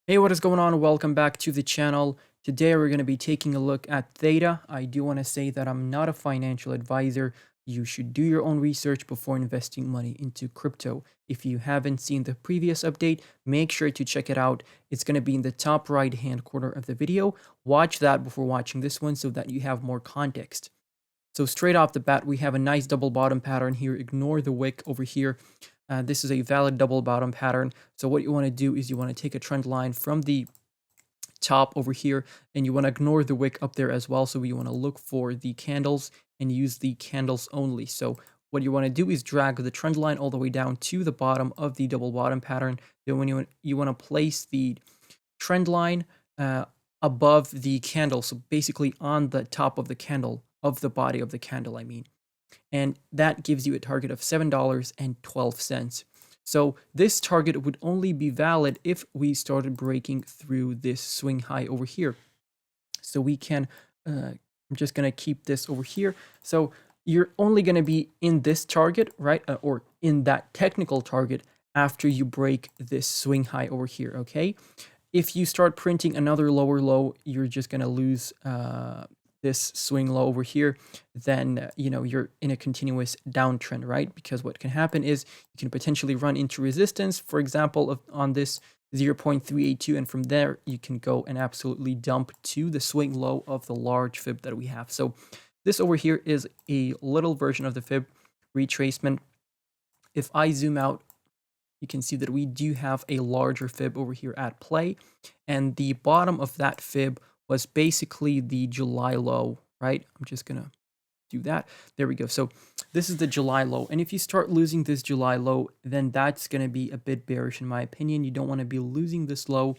Hey, what is going on? Welcome back to the channel. Today we're going to be taking a look at Theta. I do want to say that I'm not a financial advisor. You should do your own research before investing money into crypto. If you haven't seen the previous update, make sure to check it out. It's going to be in the top right hand corner of the video. Watch that before watching this one so that you have more context. So straight off the bat, we have a nice double bottom pattern here. Ignore the wick over here. This is a valid double bottom pattern. So what you want to do is you want to take a trend line from the top over here, and you want to ignore the wick up there as well. So you want to look for the candles and use the candles only. So what you want to do is drag the trend line all the way down to the bottom of the double bottom pattern. Then when you want to place the trend line above the candle, so basically on the top of the candle, of the body of the candle, I mean. And that gives you a target of $7.12. So this target would only be valid if we started breaking through this swing high over here. So we can, I'm just going to keep this over here. So you're only going to be in this target, right? Or in that technical target after you break this swing high over here, okay? If you start printing another lower low, you're just going to lose this swing low over here, then you're in a continuous downtrend, right? Because what can happen is you can potentially run into resistance, for example, on this 0.382, and from there you can go and absolutely dump to the swing low of the large fib that we have. So this over here is a little version of the fib retracement. If I zoom out, you can see that we do have a larger fib over here at play, and the bottom of that fib was basically the July low, right? I'm just gonna do that. There we go. So this is the July low. And if you start losing this July low, then that's gonna be a bit bearish in my opinion. You don't wanna be losing this low,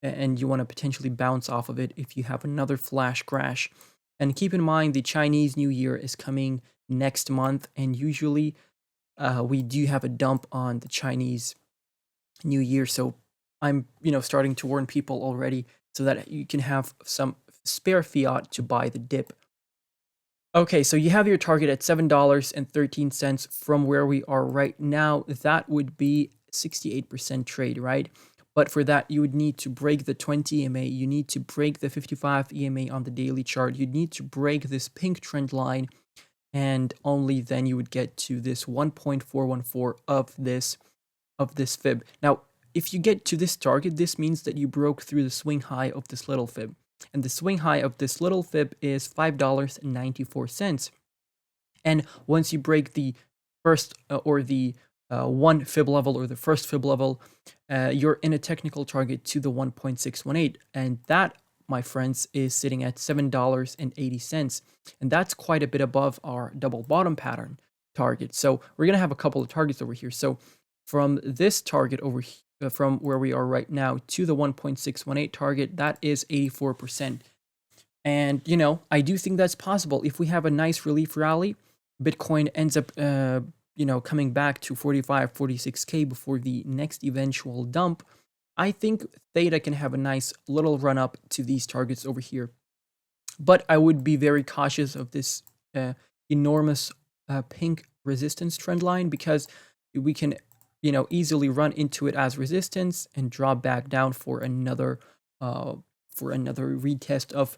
and you wanna potentially bounce off of it if you have another flash crash. And keep in mind, the Chinese New Year is coming next month, and usually we do have a dump on the Chinese New Year. So I'm, starting to warn people already so that you can have some spare fiat to buy the dip. Okay, so you have your target at $7.13 from where we are right now. That would be 68% trade, right? But for that, you would need to break the 20 EMA. You need to break the 55 EMA on the daily chart. You need to break this pink trend line, and only then you would get to this 1.414 of this fib. Now, if you get to this target, this means that you broke through the swing high of this little fib. And the swing high of this little fib is $5.94. And once you break the first or the one fib level or the first fib level, you're in a technical target to the 1.618. And that, my friends, is sitting at $7.80. And that's quite a bit above our double bottom pattern target. So we're going to have a couple of targets over here. So from this target over here, from where we are right now to the 1.618 target, that is 84%. And, I do think that's possible. If we have a nice relief rally, Bitcoin ends up, coming back to 45, 46K before the next eventual dump, I think Theta can have a nice little run up to these targets over here. But I would be very cautious of this enormous pink resistance trend line, because we can easily run into it as resistance and drop back down for another retest of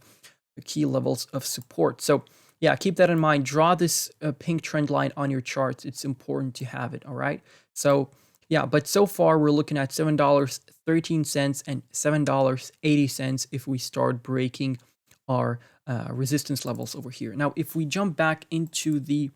the key levels of support. So yeah, keep that in mind. Draw this pink trend line on your charts. It's important to have it. All right. So yeah, but so far we're looking at $7.13 and $7.80 if we start breaking our resistance levels over here. Now, if we jump back into the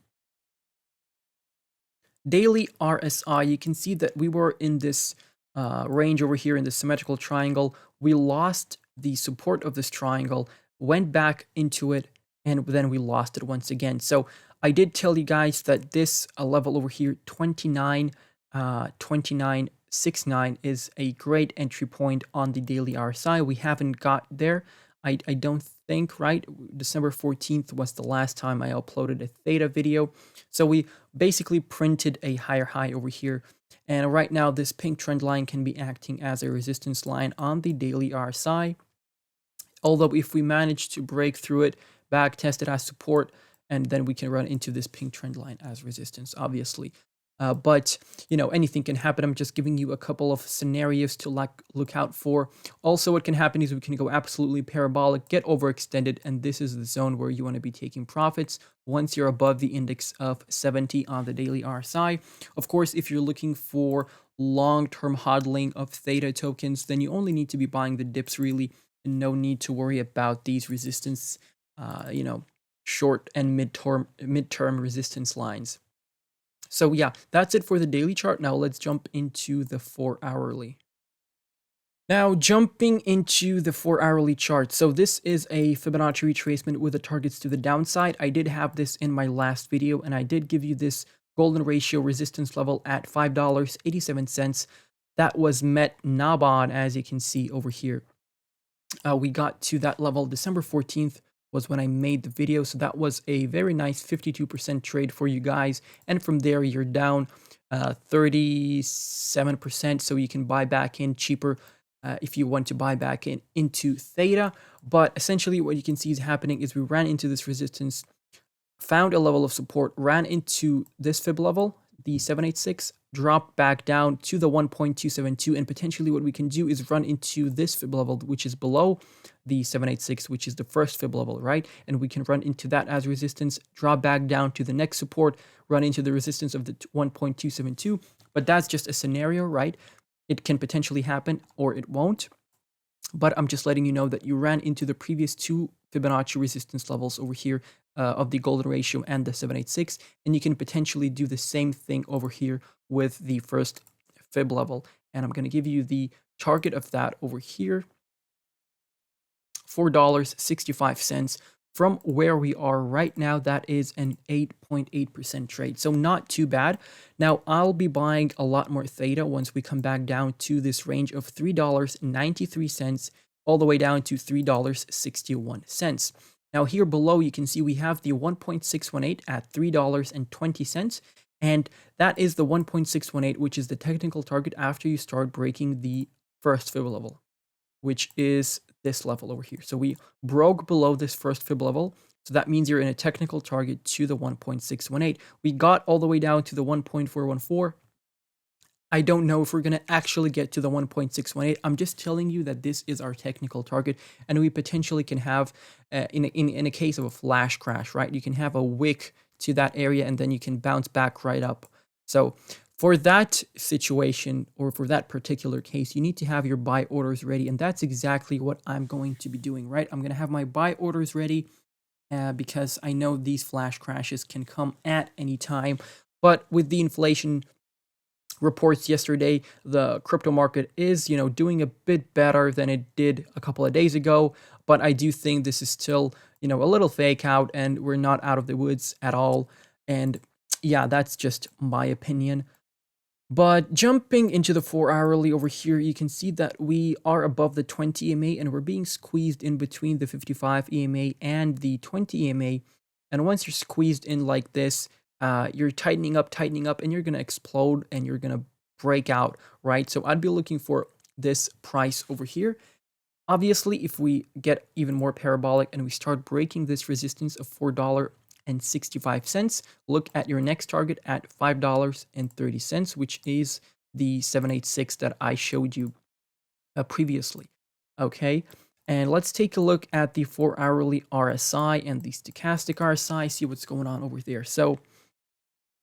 daily RSI, you can see that we were in this range over here in the symmetrical triangle. We lost the support of this triangle, went back into it, and then we lost it once again. So I did tell you guys that this level over here, 29.69 is a great entry point on the daily RSI. We haven't got there. I don't think, right? December 14th was the last time I uploaded a Theta video. So we basically printed a higher high over here. And right now, this pink trend line can be acting as a resistance line on the daily RSI. Although if we manage to break through it, back test it as support, and then we can run into this pink trend line as resistance, obviously. But anything can happen. I'm just giving you a couple of scenarios to look out for. Also, what can happen is we can go absolutely parabolic, get overextended, and this is the zone where you want to be taking profits once you're above the index of 70 on the daily RSI. Of course, if you're looking for long-term hodling of Theta tokens, then you only need to be buying the dips really, and no need to worry about these resistance, short and midterm resistance lines. So yeah, that's it for the daily chart. Now let's jump into the 4-hourly. Now jumping into the 4-hourly chart. So this is a Fibonacci retracement with the targets to the downside. I did have this in my last video, and I did give you this golden ratio resistance level at $5.87. That was met nabod, as you can see over here. We got to that level December 14th was when I made the video. So that was a very nice 52% trade for you guys. And from there, you're down 37%. So you can buy back in cheaper if you want to buy back into Theta. But essentially what you can see is happening is we ran into this resistance, found a level of support, ran into this fib level, the 786, drop back down to the 1.272, and potentially what we can do is run into this fib level, which is below the 786, which is the first fib level, right? And we can run into that as resistance, drop back down to the next support, run into the resistance of the 1.272. But that's just a scenario, right? It can potentially happen or it won't. But I'm just letting you know that you ran into the previous two Fibonacci resistance levels over here of the golden ratio and the 786, and you can potentially do the same thing over here with the first fib level. And I'm going to give you the target of that over here, $4.65. From where we are right now, that is an 8.8% trade. So not too bad. Now, I'll be buying a lot more Theta once we come back down to this range of $3.93 all the way down to $3.61. Now, here below, you can see we have the 1.618 at $3.20. And that is the 1.618, which is the technical target after you start breaking the first fib level, which is this level over here. So we broke below this first fib level. So that means you're in a technical target to the 1.618. We got all the way down to the 1.414. I don't know if we're going to actually get to the 1.618. I'm just telling you that this is our technical target, and we potentially can have, in a case of a flash crash, right? You can have a wick to that area, and then you can bounce back right up. So for that situation, or for that particular case, you need to have your buy orders ready, and that's exactly what I'm going to be doing, right? I'm going to have my buy orders ready because I know these flash crashes can come at any time. But with the inflation reports yesterday, the crypto market is, doing a bit better than it did a couple of days ago. But I do think this is still, a little fake out, and we're not out of the woods at all. And yeah, that's just my opinion. But jumping into the 4-hourly over here, you can see that we are above the 20 EMA, and we're being squeezed in between the 55 EMA and the 20 EMA. And once you're squeezed in like this, you're tightening up, and you're going to explode, and you're going to break out, right? So I'd be looking for this price over here. Obviously, if we get even more parabolic and we start breaking this resistance of $4.65, look at your next target at $5.30, which is the 786 that I showed you previously. Okay, and let's take a look at the 4-hourly RSI and the stochastic RSI, see what's going on over there. So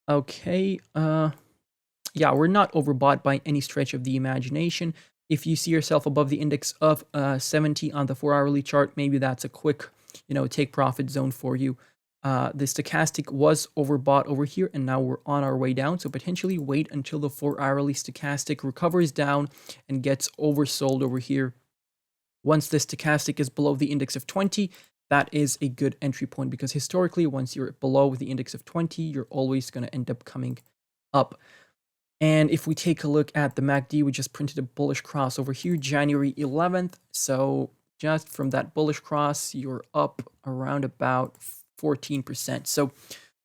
okay, yeah, we're not overbought by any stretch of the imagination. If you see yourself above the index of 70 on the 4-hourly chart, maybe that's a quick, take profit zone for you. The stochastic was overbought over here, and now we're on our way down. So potentially wait until the 4-hourly stochastic recovers down and gets oversold over here. Once the stochastic is below the index of 20, that is a good entry point, because historically, once you're below the index of 20, you're always going to end up coming up. And if we take a look at the MACD, we just printed a bullish cross over here, January 11th. So just from that bullish cross, you're up around about 14%. So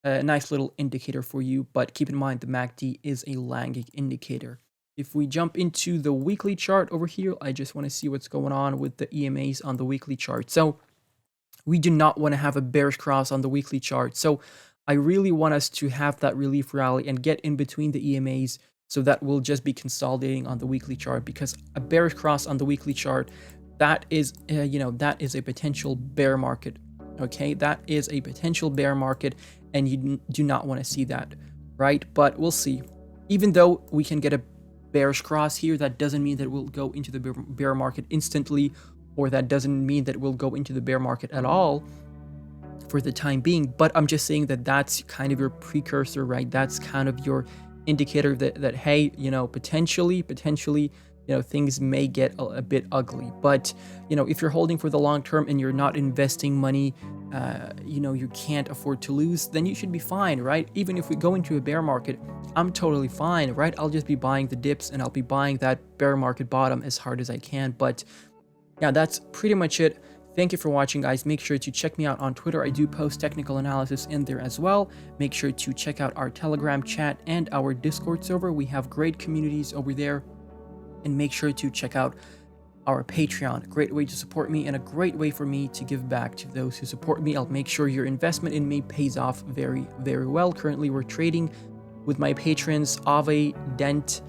a nice little indicator for you, but keep in mind the MACD is a lagging indicator. If we jump into the weekly chart over here, I just want to see what's going on with the EMAs on the weekly chart. So we do not want to have a bearish cross on the weekly chart. So I really want us to have that relief rally and get in between the EMAs, so that we'll just be consolidating on the weekly chart, because a bearish cross on the weekly chart, that is, that is a potential bear market. Okay, that is a potential bear market, and you do not want to see that, right? But we'll see. Even though we can get a bearish cross here, that doesn't mean that we'll go into the bear market instantly, or that doesn't mean that we'll go into the bear market at all for the time being. But I'm just saying that that's kind of your precursor, right? That's kind of your indicator that hey, potentially, things may get a bit ugly. But if you're holding for the long term and you're not investing money, you can't afford to lose, then you should be fine, right? Even if we go into a bear market, I'm totally fine, right? I'll just be buying the dips, and I'll be buying that bear market bottom as hard as I can. But yeah, that's pretty much it. Thank you for watching, guys. Make sure to check me out on Twitter. I do post technical analysis in there as well. Make sure to check out our Telegram chat and our Discord server. We have great communities over there. And make sure to check out our Patreon. A great way to support me, and a great way for me to give back to those who support me. I'll make sure your investment in me pays off very, very well. Currently, we're trading with my patrons, Aave, Dent,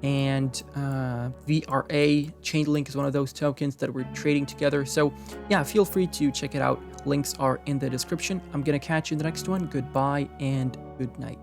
and VRA. Chainlink is one of those tokens that we're trading together. So yeah, feel free to check it out. Links are in the description. I'm gonna catch you in the next one. Goodbye and good night.